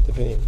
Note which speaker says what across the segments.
Speaker 1: 대표님,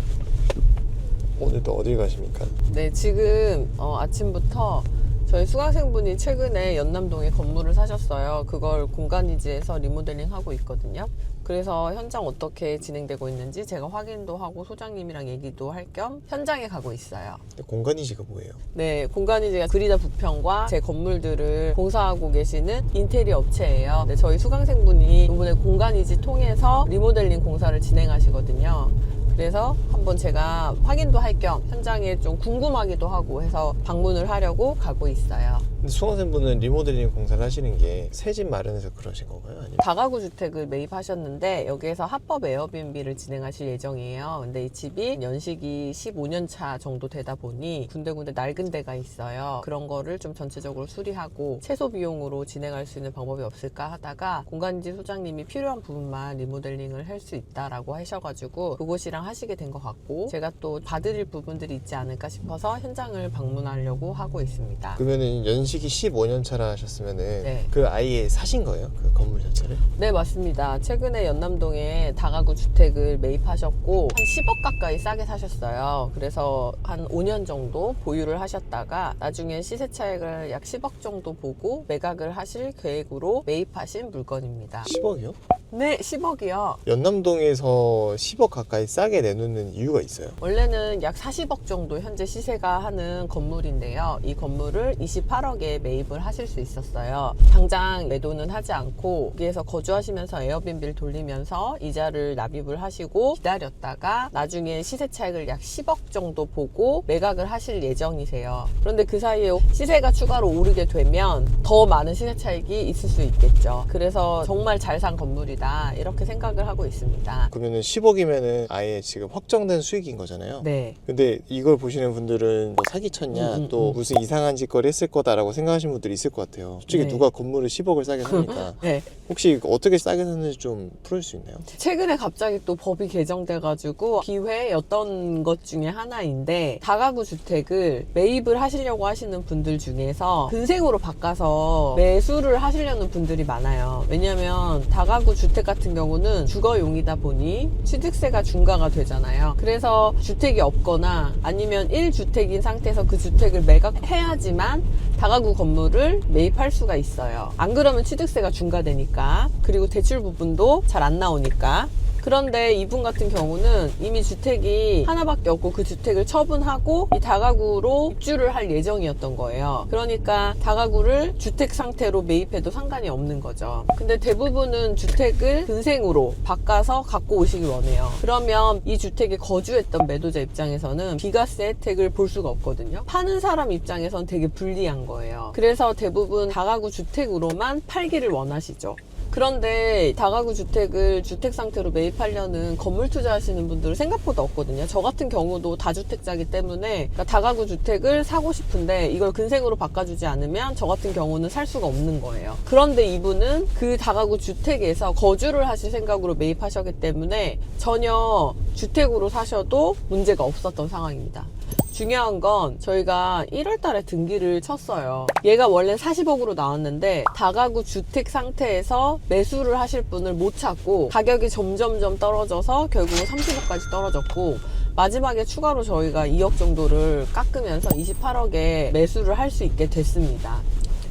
Speaker 1: 오늘도 어딜 가십니까?
Speaker 2: 네, 지금 아침부터 저희 수강생분이 최근에 연남동에 건물을 사셨어요. 그걸 공간이지에서 리모델링 하고 있거든요. 그래서 현장 어떻게 진행되고 있는지 제가 확인도 하고 소장님이랑 얘기도 할 겸 현장에 가고 있어요.
Speaker 1: 공간이지가 뭐예요?
Speaker 2: 네, 공간이지가 그리다 부평과 제 건물들을 공사하고 계시는 인테리어 업체예요. 네, 저희 수강생분이 이번에 공간이지 통해서 리모델링 공사를 진행하시거든요. 그래서 한번 제가 확인도 할 겸 현장에 좀 궁금하기도 하고 해서 방문을 하려고 가고 있어요.
Speaker 1: 근데 수강생분은 리모델링 공사를 하시는 게 새 집 마련해서 그러신 건가요? 아니면
Speaker 2: 다가구 주택을 매입하셨는데 여기에서 합법 에어비앤비를 진행하실 예정이에요. 근데 이 집이 연식이 15년 차 정도 되다 보니 군데군데 낡은 데가 있어요. 그런 거를 좀 전체적으로 수리하고 최소 비용으로 진행할 수 있는 방법이 없을까 하다가 공간지 소장님이 필요한 부분만 리모델링을 할 수 있다라고 하셔가지고 그곳이랑 하시게 된 것 같고 제가 또 봐드릴 부분들이 있지 않을까 싶어서 현장을 방문하려고 하고 있습니다.
Speaker 1: 그러면은 연식이 15년 차라 하셨으면은
Speaker 2: 네.
Speaker 1: 그 아예 사신 거예요? 그 건물 자체를?
Speaker 2: 네, 맞습니다. 최근에 연남동에 다가구 주택을 매입하셨고 한 10억 가까이 싸게 사셨어요. 그래서 한 5년 정도 보유를 하셨다가 나중에 시세 차익을 약 10억 정도 보고 매각을 하실 계획으로 매입하신 물건입니다.
Speaker 1: 10억이요?
Speaker 2: 네, 10억이요.
Speaker 1: 연남동에서 10억 가까이 싸게 내놓는 이유가 있어요?
Speaker 2: 원래는 약 40억 정도 현재 시세가 하는 건물인데요. 이 건물을 28억에 매입을 하실 수 있었어요. 당장 매도는 하지 않고 여기에서 거주하시면서 에어비앤비를 돌리면서 이자를 납입을 하시고 기다렸다가 나중에 시세 차익을 약 10억 정도 보고 매각을 하실 예정이세요. 그런데 그 사이에 시세가 추가로 오르게 되면 더 많은 시세 차익이 있을 수 있겠죠. 그래서 정말 잘 산 건물이다 이렇게 생각을 하고 있습니다.
Speaker 1: 그러면은 10억이면은 아예 지금 확정된 수익인 거잖아요.
Speaker 2: 네.
Speaker 1: 근데 이걸 보시는 분들은 뭐 사기쳤냐 또 무슨 이상한 짓거리 했을 거다라고 생각하시는 분들이 있을 것 같아요. 솔직히
Speaker 2: 네.
Speaker 1: 누가 건물을 10억을 싸게 사니까
Speaker 2: 네.
Speaker 1: 혹시 어떻게 싸게 샀는지 좀 풀을 수 있나요?
Speaker 2: 최근에 갑자기 또 법이 개정돼가지고 기회였던 것 중에 하나인데 다가구 주택을 매입을 하시려고 하시는 분들 중에서 근생으로 바꿔서 매수를 하시려는 분들이 많아요. 왜냐하면 다가구 주택 같은 경우는 주거용이다 보니 취득세가 중과가 되잖아요. 그래서 주택이 없거나 아니면 1주택인 상태에서 그 주택을 매각해야지만 다가구 건물을 매입할 수가 있어요. 안 그러면 취득세가 중과되니까, 그리고 대출 부분도 잘 안 나오니까. 그런데 이분 같은 경우는 이미 주택이 하나밖에 없고 그 주택을 처분하고 이 다가구로 입주를 할 예정이었던 거예요. 그러니까 다가구를 주택 상태로 매입해도 상관이 없는 거죠. 근데 대부분은 주택을 근생으로 바꿔서 갖고 오시길 원해요. 그러면 이 주택에 거주했던 매도자 입장에서는 비과세 혜택을 볼 수가 없거든요. 파는 사람 입장에서는 되게 불리한 거예요. 그래서 대부분 다가구 주택으로만 팔기를 원하시죠. 그런데 다가구 주택을 주택 상태로 매입하려는 건물 투자하시는 분들은 생각보다 없거든요. 저 같은 경우도 다주택자이기 때문에 그러니까 다가구 주택을 사고 싶은데 이걸 근생으로 바꿔주지 않으면 저 같은 경우는 살 수가 없는 거예요. 그런데 이분은 그 다가구 주택에서 거주를 하실 생각으로 매입하셨기 때문에 전혀 주택으로 사셔도 문제가 없었던 상황입니다. 중요한 건 저희가 1월 달에 등기를 쳤어요. 얘가 원래 40억으로 나왔는데 다가구 주택 상태에서 매수를 하실 분을 못 찾고 가격이 점점점 떨어져서 결국은 30억까지 떨어졌고 마지막에 추가로 저희가 2억 정도를 깎으면서 28억에 매수를 할 수 있게 됐습니다.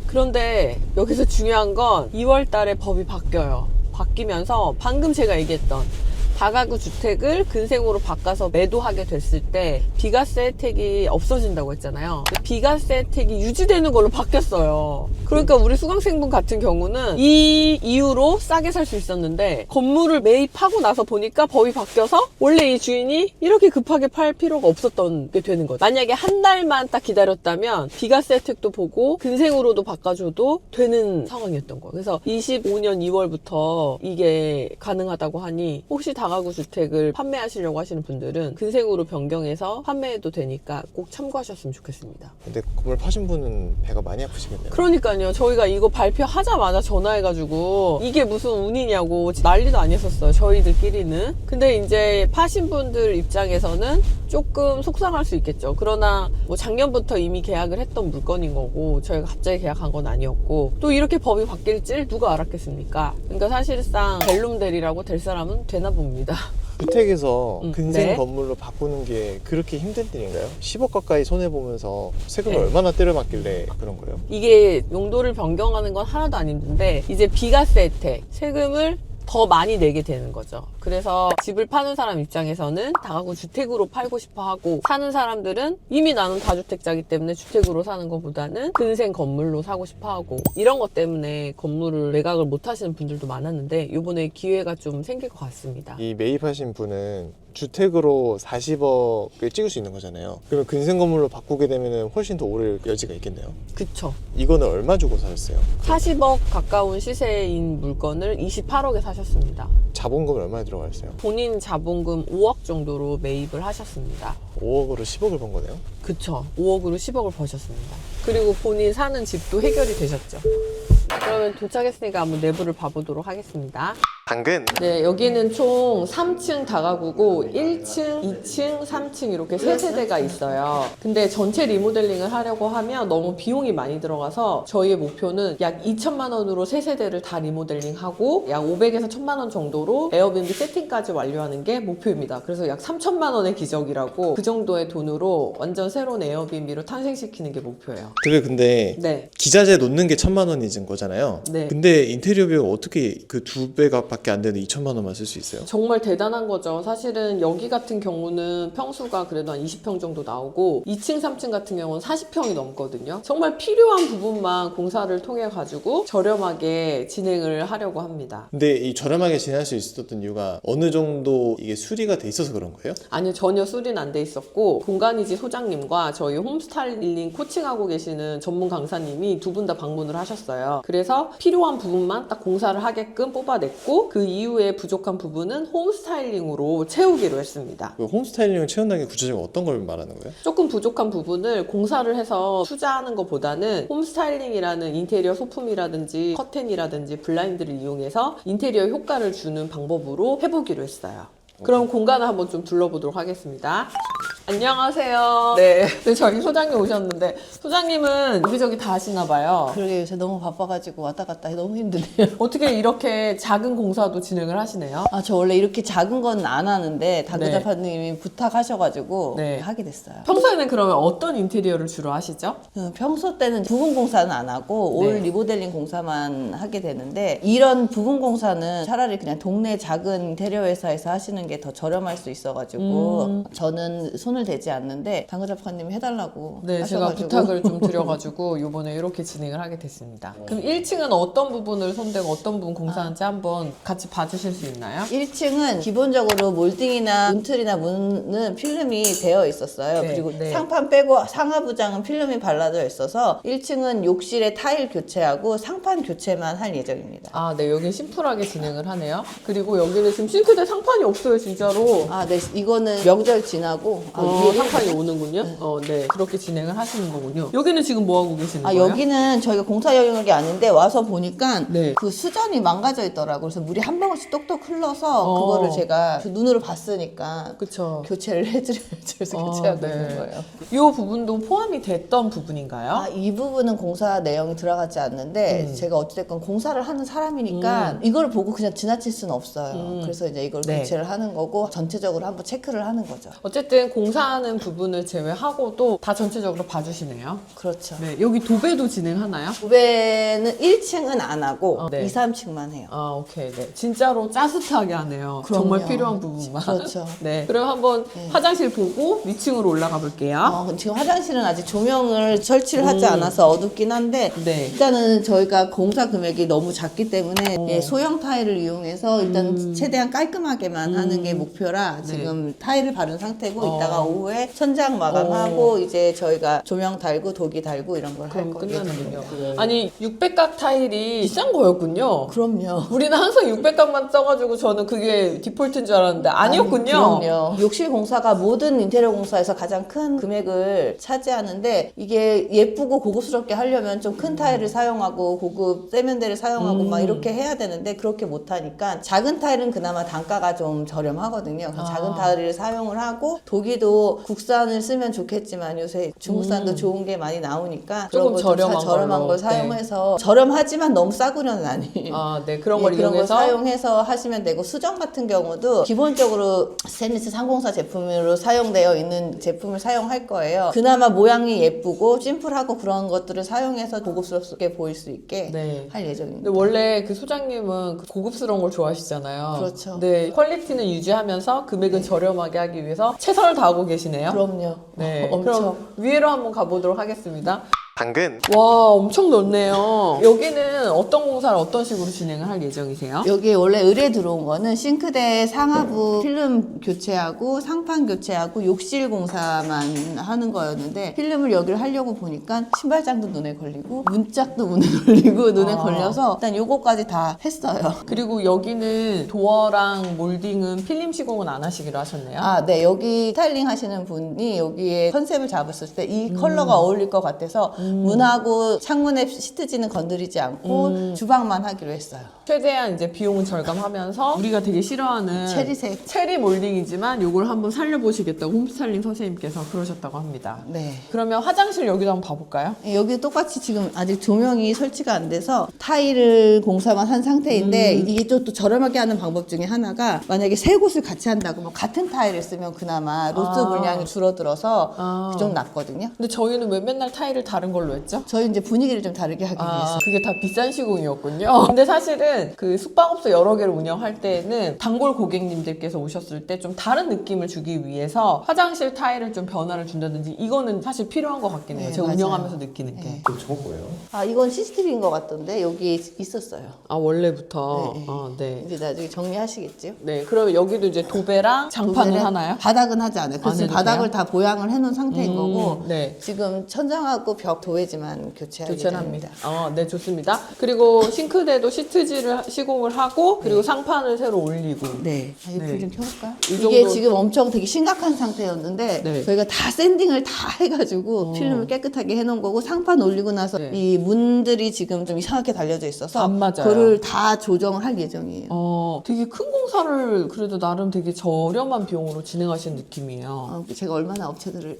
Speaker 2: 그런데 여기서 중요한 건 2월 달에 법이 바뀌어요. 바뀌면서 방금 제가 얘기했던 다가구 주택을 근생으로 바꿔서 매도하게 됐을 때 비과세 혜택이 없어진다고 했잖아요. 비과세 혜택이 유지되는 걸로 바뀌었어요. 그러니까 우리 수강생분 같은 경우는 이 이유로 싸게 살 수 있었는데 건물을 매입하고 나서 보니까 법이 바뀌어서 원래 이 주인이 이렇게 급하게 팔 필요가 없었던 게 되는 거죠. 만약에 한 달만 딱 기다렸다면 비과세 혜택도 보고 근생으로도 바꿔줘도 되는 상황이었던 거예요. 그래서 25년 2월부터 이게 가능하다고 하니 혹시 다가구 주택을 판매하시려고 하시는 분들은 근생으로 변경해서 판매해도 되니까 꼭 참고하셨으면 좋겠습니다.
Speaker 1: 근데 건물 파신 분은 배가 많이 아프시겠네요.
Speaker 2: 그러니까요. 저희가 이거 발표하자마자 전화해가지고 이게 무슨 운이냐고 난리도 아니었었어요. 저희들끼리는. 근데 이제 파신 분들 입장에서는 조금 속상할 수 있겠죠. 그러나 뭐 작년부터 이미 계약을 했던 물건인 거고 저희가 갑자기 계약한 건 아니었고 또 이렇게 법이 바뀔 줄 누가 알았겠습니까? 그러니까 사실상 벨룸 대리라고 될 사람은 되나 봅니다.
Speaker 1: 주택에서 근생
Speaker 2: 네.
Speaker 1: 건물로 바꾸는 게 그렇게 힘든 일인가요? 10억 가까이 손해보면서 세금을
Speaker 2: 네.
Speaker 1: 얼마나 때려맞길래 그런 거예요?
Speaker 2: 이게 용도를 변경하는 건 하나도 안 힘든데 이제 비과세 혜택, 세금을 더 많이 내게 되는 거죠. 그래서 집을 파는 사람 입장에서는 다가구 주택으로 팔고 싶어 하고, 사는 사람들은 이미 나는 다주택자이기 때문에 주택으로 사는 것보다는 근생 건물로 사고 싶어 하고, 이런 것 때문에 건물을 매각을 못 하시는 분들도 많았는데 이번에 기회가 좀 생길 것 같습니다.
Speaker 1: 이 매입하신 분은 주택으로 40억을 찍을 수 있는 거잖아요. 그러면 근생 건물로 바꾸게 되면 훨씬 더 오를 여지가 있겠네요.
Speaker 2: 그쵸.
Speaker 1: 이거는 얼마 주고 사셨어요?
Speaker 2: 40억 가까운 시세인 물건을 28억에 사셨습니다.
Speaker 1: 자본금은 얼마나 들어갔어요?
Speaker 2: 본인 자본금 5억 정도로 매입을 하셨습니다.
Speaker 1: 5억으로 10억을 번 거네요.
Speaker 2: 그쵸. 5억으로 10억을 버셨습니다. 그리고 본인 사는 집도 해결이 되셨죠. 그러면 도착했으니까 한번 내부를 봐보도록 하겠습니다.
Speaker 1: 당근.
Speaker 2: 네, 여기는 총 3층 다가구고 1층, 2층, 3층 이렇게 3세대가 있어요. 근데 전체 리모델링을 하려고 하면 너무 비용이 많이 들어가서 저희의 목표는 약 2천만 원으로 3세대를 다 리모델링하고 약 500에서 1000만 원 정도로 에어비앤비 세팅까지 완료하는 게 목표입니다. 그래서 약 3천만 원의 기적이라고, 그 정도의 돈으로 완전 새로운 에어비앤비로 탄생시키는 게 목표예요.
Speaker 1: 그래, 근데
Speaker 2: 네.
Speaker 1: 기자재 놓는 게 1,000만 원이진 거잖아요.
Speaker 2: 네.
Speaker 1: 근데 인테리어 비용 어떻게 그 2배가 밖에 안 되는 2천만 원만 쓸 수 있어요?
Speaker 2: 정말 대단한 거죠. 사실은 여기 같은 경우는 평수가 그래도 한 20평 정도 나오고 2층, 3층 같은 경우는 40평이 넘거든요. 정말 필요한 부분만 공사를 통해 가지고 저렴하게 진행을 하려고 합니다.
Speaker 1: 근데 이 저렴하게 지낼 수 있었던 이유가 어느 정도 이게 수리가 돼 있어서 그런 거예요?
Speaker 2: 아니요, 전혀 수리는 안 돼 있었고, 공간이지 소장님과 저희 홈스타일링 코칭하고 계시는 전문 강사님이 두 분 다 방문을 하셨어요. 그래서 필요한 부분만 딱 공사를 하게끔 뽑아냈고, 그 이후에 부족한 부분은 홈스타일링으로 채우기로 했습니다.
Speaker 1: 그 홈스타일링을 채운다는 게 구체적으로 어떤 걸 말하는 거예요?
Speaker 2: 조금 부족한 부분을 공사를 해서 투자하는 것보다는 홈스타일링이라는 인테리어 소품이라든지 커튼이라든지 블라인드를 이용해서 인테리어 효과를 주는 방법으로 해보기로 했어요. 그럼 공간을 한번 좀 둘러보도록 하겠습니다. 안녕하세요. 네. 저희 소장님 오셨는데, 소장님은 여기저기 다 하시나 봐요.
Speaker 3: 그러게 요새 너무 바빠가지고 왔다 갔다 너무 힘드네요.
Speaker 2: 어떻게 이렇게 작은 공사도 진행을 하시네요?
Speaker 3: 아, 저 원래 이렇게 작은 건 안 하는데
Speaker 2: 네.
Speaker 3: 당구자파님이 부탁하셔가지고
Speaker 2: 네.
Speaker 3: 하게 됐어요.
Speaker 2: 평소에는 그러면 어떤 인테리어를 주로 하시죠?
Speaker 3: 평소 때는 부분 공사는 안 하고
Speaker 2: 네.
Speaker 3: 올 리모델링 공사만 하게 되는데, 이런 부분 공사는 차라리 그냥 동네 작은 인테리어 회사에서 하시는 게 더 저렴할 수 있어가지고 저는 손을 대지 않는데 당구자파님이 해달라고
Speaker 2: 네, 제가
Speaker 3: 하셔가지고
Speaker 2: 부탁을 좀 드려가지고 이번에 이렇게 진행을 하게 됐습니다. 그럼 1층은 어떤 부분을 손대고 어떤 부분 공사하는지 한번 같이 봐주실 수 있나요?
Speaker 3: 1층은 기본적으로 몰딩이나 문틀이나 문은 필름이 되어 있었어요.
Speaker 2: 네,
Speaker 3: 그리고
Speaker 2: 네.
Speaker 3: 상판 빼고 상하부장은 필름이 발라져 있어서 1층은 욕실에 타일 교체하고 상판 교체만 할 예정입니다.
Speaker 2: 아, 네, 여기 심플하게 진행을 하네요. 그리고 여기는 지금 싱크대 상판이 없어요, 진짜로.
Speaker 3: 아, 네. 이거는 명절 지나고 위에
Speaker 2: 상판이 오는군요. 네, 그렇게 진행을 하시는 거군요. 여기는 지금 뭐 하고 계시는 거예요?
Speaker 3: 여기는 저희가 공사 영역이 아닌데 와서 보니까
Speaker 2: 네.
Speaker 3: 그 수전이 망가져 있더라고요. 그래서 물이 한 방울씩 똑똑 흘러서 그거를 제가 그 눈으로 봤으니까
Speaker 2: 그쵸.
Speaker 3: 교체를 해드려야죠. 그래서 교체하고
Speaker 2: 네.
Speaker 3: 있는 거예요.
Speaker 2: 이 부분도 포함이 됐던 부분인가요?
Speaker 3: 아, 이 부분은 공사 내용이 들어가지 않는데 제가 어찌됐건 공사를 하는 사람이니까 이걸 보고 그냥 지나칠 수는 없어요. 그래서 이제 이걸
Speaker 2: 네.
Speaker 3: 교체를 하는 거고 전체적으로 한번 체크를 하는 거죠.
Speaker 2: 어쨌든 공사하는 부분을 제외하고도 다 전체적으로 봐주시네요.
Speaker 3: 그렇죠.
Speaker 2: 네, 여기 도배도 진행하나요?
Speaker 3: 도배는 1층은 안 하고
Speaker 2: 네.
Speaker 3: 2, 3층만 해요.
Speaker 2: 아, 오케이. 네. 진짜로 짜릿하게 하네요.
Speaker 3: 그럼요.
Speaker 2: 정말 필요한 부분만.
Speaker 3: 그렇죠.
Speaker 2: 네. 그럼 한번 화장실 보고 위층으로 올라가 볼게요.
Speaker 3: 지금 화장실은 아직 조명을 설치를 하지 않아서 어둡긴 한데
Speaker 2: 네.
Speaker 3: 일단은 저희가 공사 금액이 너무 작기 때문에 예, 소형 타일을 이용해서 일단 최대한 깔끔하게만 하는 게 목표라 지금 타일을 바른 상태고 이따가 오후에 천장 마감하고 이제 저희가 조명 달고 도기 달고 이런 걸 할
Speaker 2: 그럼
Speaker 3: 거예요.
Speaker 2: 끝나는군요. 아니, 600각 타일이 비싼 거였군요.
Speaker 3: 그럼요.
Speaker 2: 우리는 항상 600각만 써가지고 저는 그게 디폴트인 줄 알았는데 아니었군요.
Speaker 3: 그럼요. 욕실 공사가 모든 인테리어 공사에서 가장 큰 금액을 차지하는데 이게 예쁘고 고급스럽게 하려면 좀 큰 타일을 사용하고 고급 세면대를 사용하고 막 이렇게 해야 되는데 그렇게 못하니까 작은 타일은 그나마 단가가 좀 저렴하거든요. 그래서 작은 타일을 사용을 하고 도기도 모양도 국산을 쓰면 좋겠지만 요새 중국산도 좋은 게 많이 나오니까
Speaker 2: 조금
Speaker 3: 그런 거좀
Speaker 2: 저렴한
Speaker 3: 저렴한
Speaker 2: 걸로.
Speaker 3: 걸 사용해서 저렴하지만 너무 싸구려는 아니에요.
Speaker 2: 아, 네. 그런 걸
Speaker 3: 그런 거
Speaker 2: 이용해서
Speaker 3: 사용해서 하시면 되고 수정 같은 경우도 기본적으로 스테인리스 304 제품으로 사용되어 있는 제품을 사용할 거예요. 그나마 모양이 예쁘고 심플하고 그런 것들을 사용해서 고급스럽게 보일 수 있게
Speaker 2: 네.
Speaker 3: 할 예정입니다.
Speaker 2: 근데 원래 그 소장님은 그 고급스러운 걸 좋아하시잖아요.
Speaker 3: 그렇죠.
Speaker 2: 네. 퀄리티는 유지하면서 금액은 저렴하게 하기 위해서 최선을 다하고 계시네요.
Speaker 3: 그럼요.
Speaker 2: 네.
Speaker 3: 엄청.
Speaker 2: 그럼 위로 한번 가보도록 하겠습니다.
Speaker 1: 당근.
Speaker 2: 와, 엄청 넓네요. 여기는 어떤 공사를 어떤 식으로 진행을 할 예정이세요?
Speaker 3: 여기 원래 의뢰 들어온 거는 싱크대 상하부 필름 교체하고 상판 교체하고 욕실 공사만 하는 거였는데 필름을 여기를 하려고 보니까 신발장도 눈에 걸리고 문짝도 눈에 걸리고 눈에 걸려서 일단 요거까지 다 했어요.
Speaker 2: 그리고 여기는 도어랑 몰딩은 필름 시공은 안 하시기로 하셨네요.
Speaker 3: 아, 네. 여기 스타일링 하시는 분이 여기에 컨셉을 잡았을 때 이 컬러가 어울릴 것 같아서 문하고 창문에 시트지는 건드리지 않고 주방만 하기로 했어요.
Speaker 2: 최대한 이제 비용은 절감하면서 우리가 되게 싫어하는
Speaker 3: 체리색.
Speaker 2: 체리 몰딩이지만 요걸 한번 살려보시겠다고 홈스타일링 선생님께서 그러셨다고 합니다.
Speaker 3: 네.
Speaker 2: 그러면 화장실 여기도 한번 봐볼까요?
Speaker 3: 여기 똑같이 지금 아직 조명이 설치가 안 돼서 타일을 공사만 한 상태인데 이게 또 저렴하게 하는 방법 중에 하나가 만약에 세 곳을 같이 한다고 뭐 같은 타일을 쓰면 그나마 로스 물량이 줄어들어서 좀 낫거든요.
Speaker 2: 근데 저희는 왜 맨날 타일을 다른 걸로 했죠?
Speaker 3: 저희 이제 분위기를 좀 다르게 하기 위해서.
Speaker 2: 그게 다 비싼 시공이었군요. 근데 사실은 그 숙박업소 여러 개를 운영할 때는 단골 고객님들께서 오셨을 때 좀 다른 느낌을 주기 위해서 화장실 타일을 좀 변화를 준다든지 이거는 사실 필요한 것 같긴 해요.
Speaker 3: 네,
Speaker 2: 제가
Speaker 3: 맞아요.
Speaker 2: 운영하면서 느끼는 게.
Speaker 1: 그럼 저거 뭐예요?
Speaker 3: 아, 이건 CCTV인 것 같던데 여기 있었어요.
Speaker 2: 아, 원래부터.
Speaker 3: 네.
Speaker 2: 네.
Speaker 3: 이제 나중에 정리하시겠죠?
Speaker 2: 네, 그러면 여기도 이제 도배랑 장판을
Speaker 3: 도배를
Speaker 2: 하나요?
Speaker 3: 바닥은 하지 않아요. 그래서
Speaker 2: 안 해도
Speaker 3: 바닥을
Speaker 2: 돼요?
Speaker 3: 다 보양을 해놓은 상태인 거고
Speaker 2: 네.
Speaker 3: 지금 천장하고 벽 도배지만 교체할
Speaker 2: 교체를 합니다.
Speaker 3: 예정입니다.
Speaker 2: 네, 좋습니다. 그리고 싱크대도 시트지를 시공을 하고 그리고 상판을 새로 올리고.
Speaker 3: 네. 이
Speaker 2: 네.
Speaker 3: 불 좀 켜볼까요?
Speaker 2: 이
Speaker 3: 이게
Speaker 2: 정도-
Speaker 3: 지금 엄청 되게 심각한 상태였는데
Speaker 2: 네.
Speaker 3: 저희가 다 샌딩을 다 해가지고 필름을 깨끗하게 해놓은 거고 상판 올리고 나서
Speaker 2: 네.
Speaker 3: 이 문들이 지금 좀 이상하게 달려져 있어서
Speaker 2: 안 맞아요.
Speaker 3: 그거를 다 조정을 할 예정이에요.
Speaker 2: 되게 큰 공사를 그래도 나름 되게 저렴한 비용으로 진행하시는 느낌이에요.
Speaker 3: 제가 얼마나 업체들을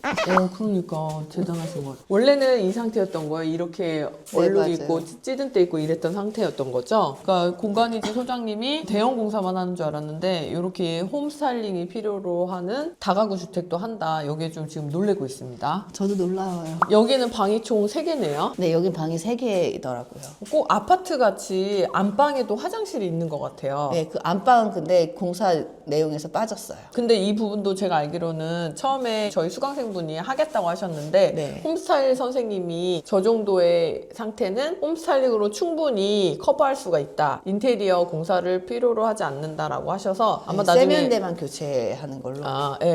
Speaker 2: 그러니까 대단하신 것 같아요. 원래는 이 상태였던 거예요. 이렇게 얼룩
Speaker 3: 맞아요.
Speaker 2: 있고 찌든 때 있고 이랬던 상태였던 거죠. 그러니까 공간이지 소장님이 대형 공사만 하는 줄 알았는데 이렇게 홈 스타일링이 필요로 하는 다가구 주택도 한다. 여기에 좀 지금 놀래고 있습니다.
Speaker 3: 저도 놀라워요.
Speaker 2: 여기는 방이 총 3개네요.
Speaker 3: 네, 여기 방이 3개이더라고요.
Speaker 2: 꼭 아파트 같이 안방에도 화장실이 있는 것 같아요.
Speaker 3: 네, 그 안방은 근데 공사 내용에서 빠졌어요.
Speaker 2: 근데 이 부분도 제가 알기로는 처음에 저희 수강생분이 하겠다고 하셨는데
Speaker 3: 네.
Speaker 2: 홈스타일 선생님이 저 정도의 상태는 홈스타일링으로 충분히 커버할 수가 있다. 인테리어 공사를 필요로 하지 않는다라고 하셔서 아마 나중에
Speaker 3: 세면대만 교체하는 걸로.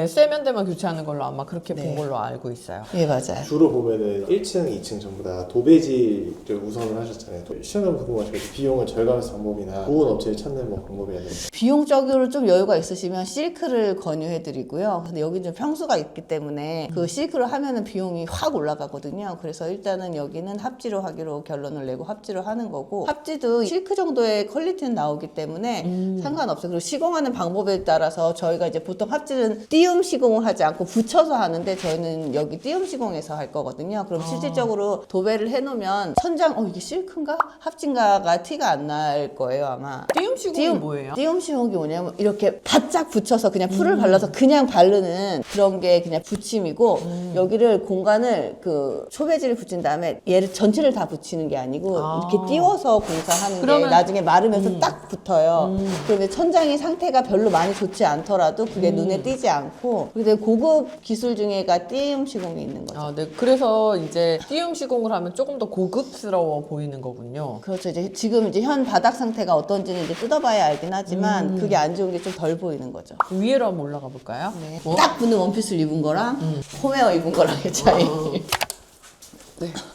Speaker 2: 세면대만 교체하는 걸로 아마 그렇게 본
Speaker 3: 네.
Speaker 2: 걸로 알고 있어요.
Speaker 3: 네, 맞아요.
Speaker 1: 주로 보면은 1층, 2층 전부 다 도배지를 우선을 하셨잖아요. 시청자분들 궁금하시겠죠. 비용을 절감하는 방법이나 좋은 업체를 찾는 뭐 방법이라든지.
Speaker 3: 비용적으로 좀 여유가 있으시면 실크를 권유해드리고요. 근데 여기 좀 평수가 있기 때문에 그 실크를 하면은 비용이 확 올라가거든요. 그래서 일단은 여기는 합지로 하기로 결론을 내고 합지로 하는 거고 합지도 실크 정도의 퀄리티는 나오기 때문에 상관없어요. 그리고 시공하는 방법에 따라서 저희가 이제 보통 합지는 띄움 시공을 하지 않고 붙여서 하는데 저희는 여기 띄움 시공해서 할 거거든요. 그럼 실질적으로 도배를 해놓으면 천장 이게 실크인가 합지인가가 티가 안 날 거예요 아마.
Speaker 2: 띄움 시공이 뭐예요?
Speaker 3: 띄움 시공이 뭐냐면 이렇게 바짝 붙여서 그냥 풀을 발라서 그냥 바르는 그런 게 그냥 붙임이고 여기를 공간을 그 초배지를 붙인 다음에 얘를 전체를 다 붙이는 게 아니고 이렇게 띄워서 공사하는 게
Speaker 2: 그러면-
Speaker 3: 나중에 마르면서 딱 붙어요. 그런데 천장이 상태가 별로 많이 좋지 않더라도 그게 눈에 띄지 않고 근데 고급 기술 중에가 띄움 시공이 있는 거죠.
Speaker 2: 네. 그래서 이제 띄움 시공을 하면 조금 더 고급스러워 보이는 거군요.
Speaker 3: 그렇죠. 이제 지금 이제 현 바닥 상태가 어떤지는 이제 뜯어봐야 알긴 하지만 그게 안 좋은 게 좀 덜 보이는 거죠.
Speaker 2: 위로 한번 올라가 볼까요?
Speaker 3: 네. 딱 붙는 원피스를 입은 거랑 홈웨어 입은 거랑의 차이.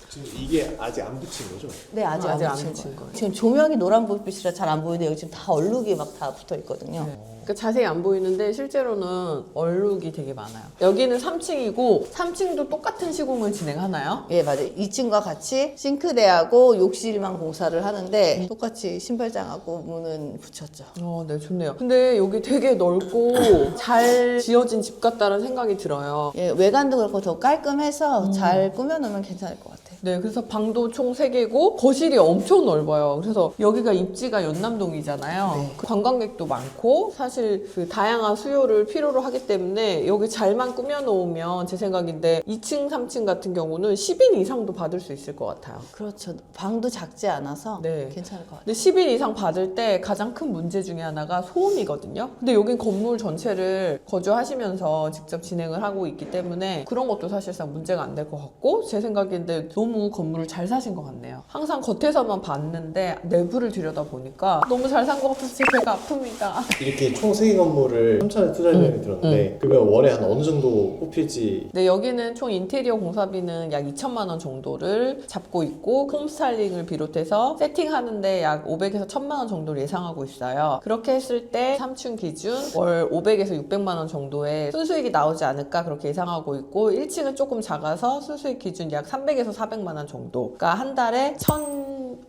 Speaker 1: 지금 이게 아직 안 붙인 거죠?
Speaker 3: 네, 아직 안
Speaker 2: 아직 안
Speaker 3: 붙인
Speaker 2: 붙인
Speaker 3: 거예요.
Speaker 2: 거예요.
Speaker 3: 지금 조명이 노란 불빛이라 잘 안 보이는데 여기 지금 다 얼룩이 막 다 붙어 있거든요.
Speaker 2: 그러니까 자세히 안 보이는데 실제로는 얼룩이 되게 많아요. 여기는 3층이고 3층도 똑같은 시공을 진행하나요?
Speaker 3: 예, 맞아요. 2층과 같이 싱크대하고 욕실만 공사를 하는데 똑같이 신발장하고 문은 붙였죠.
Speaker 2: 네, 좋네요. 근데 여기 되게 넓고 잘 지어진 집 같다는 생각이 들어요.
Speaker 3: 예, 외관도 그렇고 더 깔끔해서 잘 꾸며놓으면 괜찮을 것 같아요.
Speaker 2: 네, 그래서 방도 총 3개고 거실이 엄청 넓어요. 그래서 여기가 입지가 연남동이잖아요.
Speaker 3: 네.
Speaker 2: 관광객도 많고 사실 그 다양한 수요를 필요로 하기 때문에 여기 잘만 꾸며놓으면 제 생각인데 2층, 3층 같은 경우는 10인 이상도 받을 수 있을 것 같아요.
Speaker 3: 그렇죠. 방도 작지 않아서
Speaker 2: 네.
Speaker 3: 괜찮을 것 같아요.
Speaker 2: 근데 10인 이상 받을 때 가장 큰 문제 중에 하나가 소음이거든요. 근데 여긴 건물 전체를 거주하시면서 직접 진행을 하고 있기 때문에 그런 것도 사실상 문제가 안 될 것 같고 제 생각인데 너무 건물을 잘 사신 것 같네요. 항상 겉에서만 봤는데 내부를 들여다보니까 너무 잘 산 것 같아서 제 배가 아픕니다.
Speaker 1: 이렇게 총 3개 건물을 3천에 투자했다고 들었는데 그러면 월에 한 어느 정도 뽑힐지.
Speaker 2: 네, 여기는 총 인테리어 공사비는 약 2천만 원 정도를 잡고 있고 홈 스타일링을 비롯해서 세팅하는데 약 500에서 1000만 원 정도를 예상하고 있어요. 그렇게 했을 때 3층 기준 월 500에서 600만 원 정도의 순수익이 나오지 않을까 그렇게 예상하고 있고 1층은 조금 작아서 순수익 기준 약 300에서 400만 원 정도, 그러니까 한 달에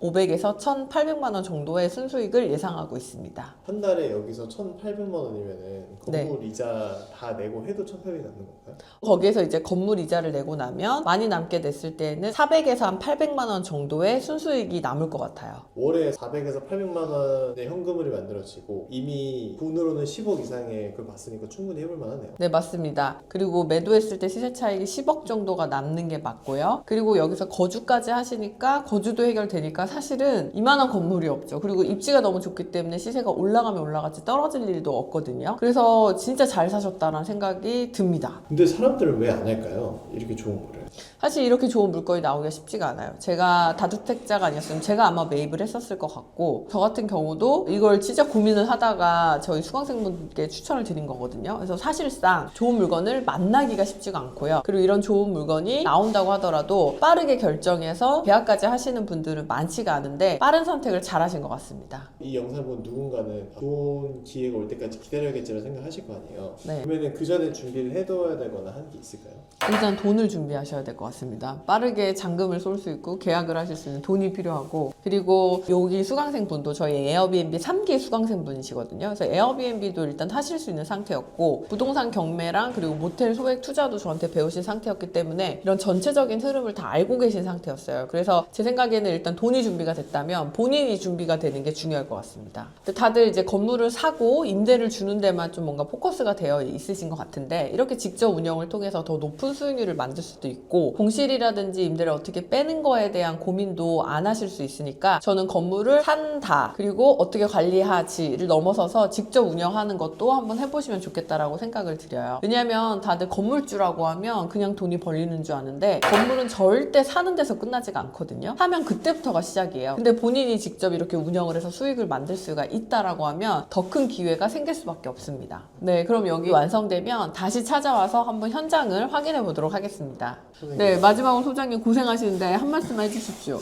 Speaker 2: 1,500에서 1,800만 원 정도의 순수익을 예상하고 있습니다.
Speaker 1: 한 달에 여기서 1,800만 원이면은 건물
Speaker 2: 네.
Speaker 1: 이자 다 내고 해도 1,800이 남는 건가요?
Speaker 2: 거기에서 이제 건물 이자를 내고 나면 많이 남게 됐을 때는 400에서 한 800만 원 정도의 순수익이 남을 것 같아요.
Speaker 1: 월에 400에서 800만 원의 현금을이 만들어지고 이미 돈으로는 10억 이상의 그걸 봤으니까 충분히 해볼 만하네요.
Speaker 2: 네, 맞습니다. 그리고 매도했을 때 시세 차익이 10억 정도가 남는 게 맞고요. 그리고 여기서 거주까지 하시니까 거주도 해결되니까 사실은 이만한 건물이 없죠. 그리고 입지가 너무 좋기 때문에 시세가 올라가면 올라갔지 떨어질 일도 없거든요. 그래서 진짜 잘 사셨다는 생각이 듭니다.
Speaker 1: 근데 사람들은 왜 안 할까요? 이렇게 좋은 거를.
Speaker 2: 사실 이렇게 좋은 물건이 나오기가 쉽지가 않아요. 제가 다주택자가 아니었으면 제가 아마 매입을 했었을 것 같고 저 같은 경우도 이걸 진짜 고민을 하다가 저희 수강생분께 추천을 드린 거거든요. 그래서 사실상 좋은 물건을 만나기가 쉽지가 않고요. 그리고 이런 좋은 물건이 나온다고 하더라도 빠르게 결정해서 계약까지 하시는 분들은 많지가 않은데 빠른 선택을 잘 하신 것 같습니다.
Speaker 1: 이 영상 본 누군가는 좋은 기회가 올 때까지 기다려야겠지라는 생각하실 거 아니에요.
Speaker 2: 네.
Speaker 1: 그러면은 그 전에 준비를 해둬야 되거나 하는 게 있을까요?
Speaker 2: 일단 돈을 준비하셔야 될 것 같습니다. 빠르게 잔금을 쏠 수 있고 계약을 하실 수 있는 돈이 필요하고, 그리고 여기 수강생분도 저희 에어비앤비 3기 수강생분이시거든요. 그래서 에어비앤비도 일단 하실 수 있는 상태였고 부동산 경매랑 그리고 모텔 소액 투자도 저한테 배우신 상태였기 때문에 이런 전체적인 흐름을 다 알고 계신 상태였어요. 그래서 제 생각에는 일단 돈이 준비가 됐다면 본인이 준비가 되는 게 중요할 것 같습니다. 근데 다들 이제 건물을 사고 임대를 주는 데만 좀 뭔가 포커스가 되어 있으신 것 같은데 이렇게 직접 운영을 통해서 더 높은 수익률을 만들 수도 있고 공실이라든지 임대를 어떻게 빼는 거에 대한 고민도 안 하실 수 있으니까 저는 건물을 산다 그리고 어떻게 관리하지를 넘어서서 직접 운영하는 것도 한번 해보시면 좋겠다라고 생각을 드려요. 왜냐하면 다들 건물주라고 하면 그냥 돈이 벌리는 줄 아는데 건물은 절대 사는 데서 끝나지가 않거든요. 하면 그때부터가 시작이에요. 근데 본인이 직접 이렇게 운영을 해서 수익을 만들 수가 있다라고 하면 더 큰 기회가 생길 수밖에 없습니다. 네, 그럼 여기 완성되면 다시 찾아와서 한번 현장을 확인해 보도록 하겠습니다. 네, 마지막으로 소장님 고생하시는데 한 말씀 해주십시오.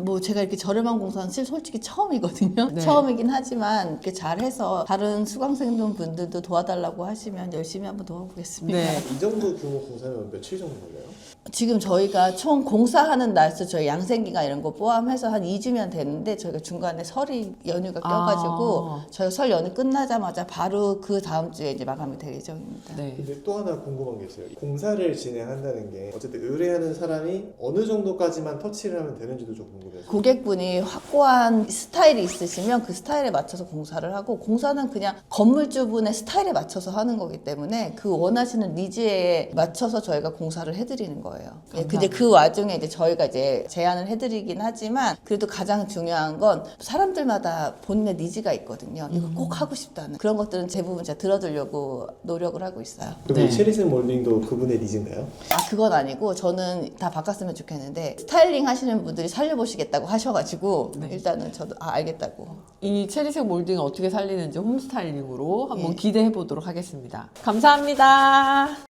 Speaker 3: 뭐 제가 이렇게 저렴한 공사는 솔직히 처음이거든요.
Speaker 2: 네.
Speaker 3: 처음이긴 하지만 이렇게 잘해서 다른 수강생분 분들도 도와달라고 하시면 열심히 한번 도와보겠습니다.
Speaker 2: 네.
Speaker 1: 이 정도 규모 공사면 며칠 정도 걸려요?
Speaker 3: 지금 저희가 총 공사하는 날수 저희 양생기가 이런 거 포함해서 한 2주면 되는데 저희가 중간에 설이 연휴가 껴가지고 저희가 설 연휴 끝나자마자 바로 그 다음 주에 이제 마감이 될 예정입니다.
Speaker 2: 네.
Speaker 1: 근데 또 하나 궁금한 게 있어요. 공사를 진행한다는 게 어쨌든 의뢰하는 사람이 어느 정도까지만 터치를 하면 되는지도 좀 궁금해요.
Speaker 3: 고객분이 확고한 스타일이 있으시면 그 스타일에 맞춰서 공사를 하고 공사는 그냥 건물주분의 스타일에 맞춰서 하는 거기 때문에 그 원하시는 니즈에 맞춰서 저희가 공사를 해드리는 거예요. 예, 근데 그 와중에 이제 저희가 이제 제안을 해드리긴 하지만 그래도 가장 중요한 건 사람들마다 본인의 니즈가 있거든요. 이거 꼭 하고 싶다는 그런 것들은 대부분 제가 들어주려고 노력을 하고 있어요.
Speaker 1: 그리고
Speaker 2: 네.
Speaker 1: 이 체리슨 몰딩도 그분의 니즈인가요?
Speaker 3: 아 그건 아니고 저는 다 바꿨으면 좋겠는데 스타일링 하시는 분들이 살려보시겠다고 하셔가지고
Speaker 2: 네.
Speaker 3: 일단은 저도 알겠다고.
Speaker 2: 이 체리색 몰딩을 어떻게 살리는지 홈스타일링으로 한번
Speaker 3: 예.
Speaker 2: 기대해 보도록 하겠습니다. 감사합니다.